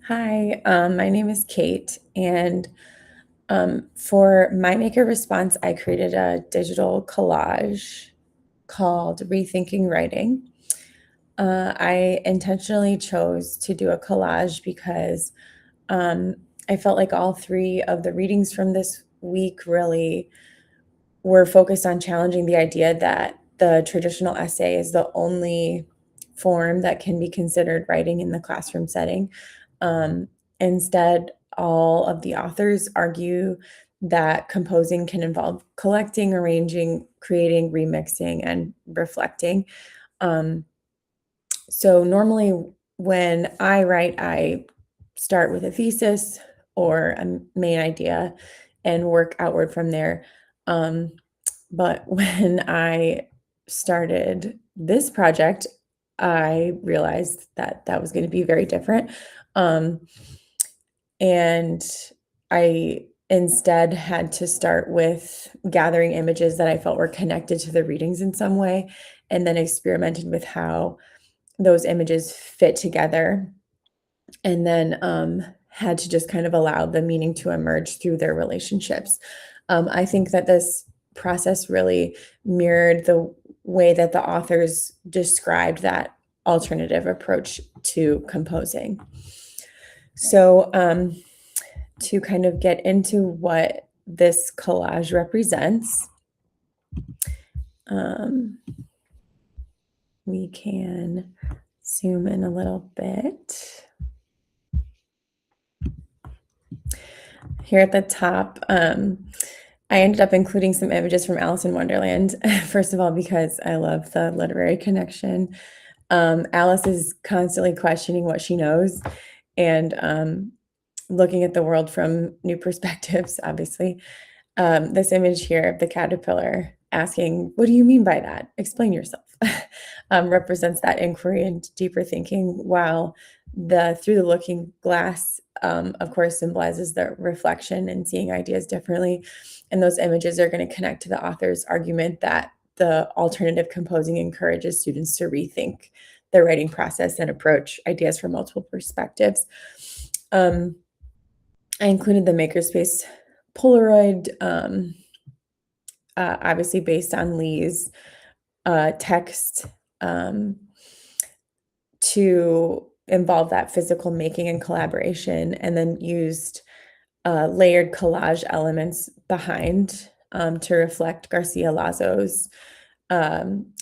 Hi, my name is Kate, and for my maker response, I created a digital collage called Rethinking Writing. I intentionally chose to do a collage because um, I felt like all three of the readings from this week really were focused on challenging the idea that the traditional essay is the only form that can be considered writing in the classroom setting. Um, Instead, all of the authors argue that composing can involve collecting, arranging, creating, remixing, and reflecting. Um, so normally when I write, I start with a thesis or a main idea and work outward from there. Um, but when I started this project, I realized that that was going to be very different. Um, and I instead had to start with gathering images that I felt were connected to the readings in some way, and then experimented with how those images fit together, and then had to just kind of allow the meaning to emerge through their relationships. I think that this process really mirrored the way that the authors described that alternative approach to composing. So, to kind of get into what this collage represents, um, we can zoom in a little bit. Here at the top, I ended up including some images from Alice in Wonderland. First of all, because I love the literary connection. Alice is constantly questioning what she knows and looking at the world from new perspectives, obviously. This image here of the caterpillar asking, "What do you mean by that? Explain yourself," represents that inquiry and deeper thinking, while the through the looking glass, of course, symbolizes the reflection and seeing ideas differently. And those images are going to connect to the author's argument that the alternative composing encourages students to rethink their writing process and approach ideas from multiple perspectives. Um, I included the Makerspace Polaroid, obviously based on Lee's text, um, to involve that physical making and collaboration, and then used layered collage elements behind to reflect Garcia Lazo's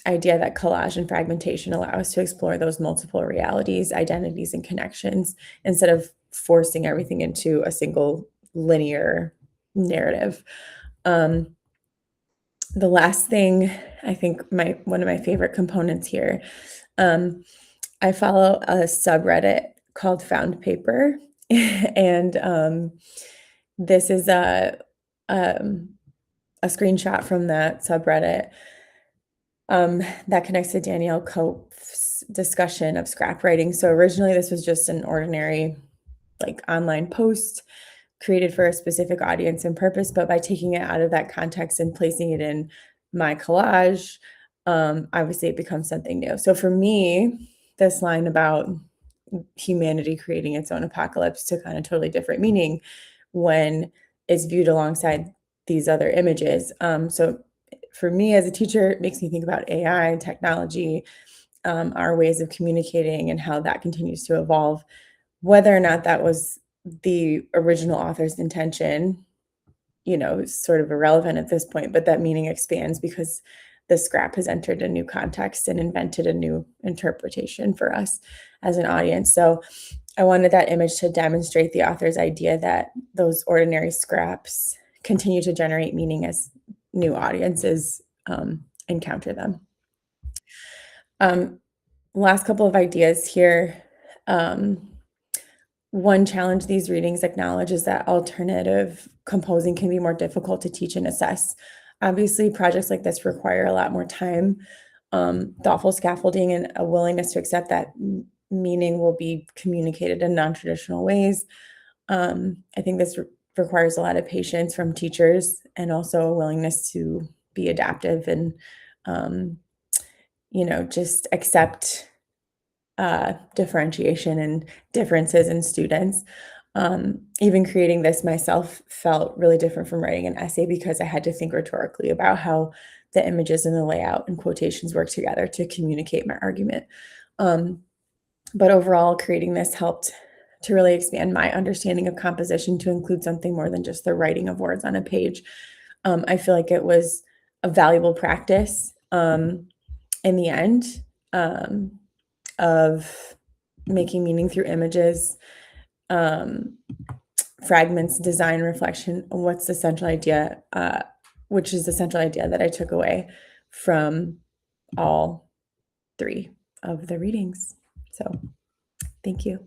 idea that collage and fragmentation allow us to explore those multiple realities, identities, and connections instead of forcing everything into a single linear narrative. Um, the last thing, I think my one of my favorite components here, um, I follow a subreddit called Found Paper, and this is um, a screenshot from that subreddit that connects to Danielle Cope's discussion of scrap writing. So originally, this was just an ordinary, like, online post created for a specific audience and purpose, but by taking it out of that context and placing it in my collage, obviously it becomes something new. So for me, this line about humanity creating its own apocalypse took on a totally different meaning when it's viewed alongside these other images. So for me as a teacher, it makes me think about AI, technology, our ways of communicating, and how that continues to evolve. Whether or not that was the original author's intention, is sort of irrelevant at this point, but that meaning expands because the scrap has entered a new context and invented a new interpretation for us as an audience. So I wanted that image to demonstrate the author's idea that those ordinary scraps continue to generate meaning as new audiences encounter them. Um, Last couple of ideas here. One challenge these readings acknowledge is that alternative composing can be more difficult to teach and assess. Obviously, projects like this require a lot more time, thoughtful scaffolding, and a willingness to accept that meaning will be communicated in non-traditional ways. I think this requires a lot of patience from teachers and also a willingness to be adaptive and, just accept differentiation and differences in students. Even creating this myself felt really different from writing an essay because I had to think rhetorically about how the images and the layout and quotations work together to communicate my argument. But overall, creating this helped to really expand my understanding of composition to include something more than just the writing of words on a page. I feel like it was a valuable practice in the end of making meaning through images, fragments, design, reflection. What's the central idea, which is the central idea that I took away from all 3 of the readings. So thank you.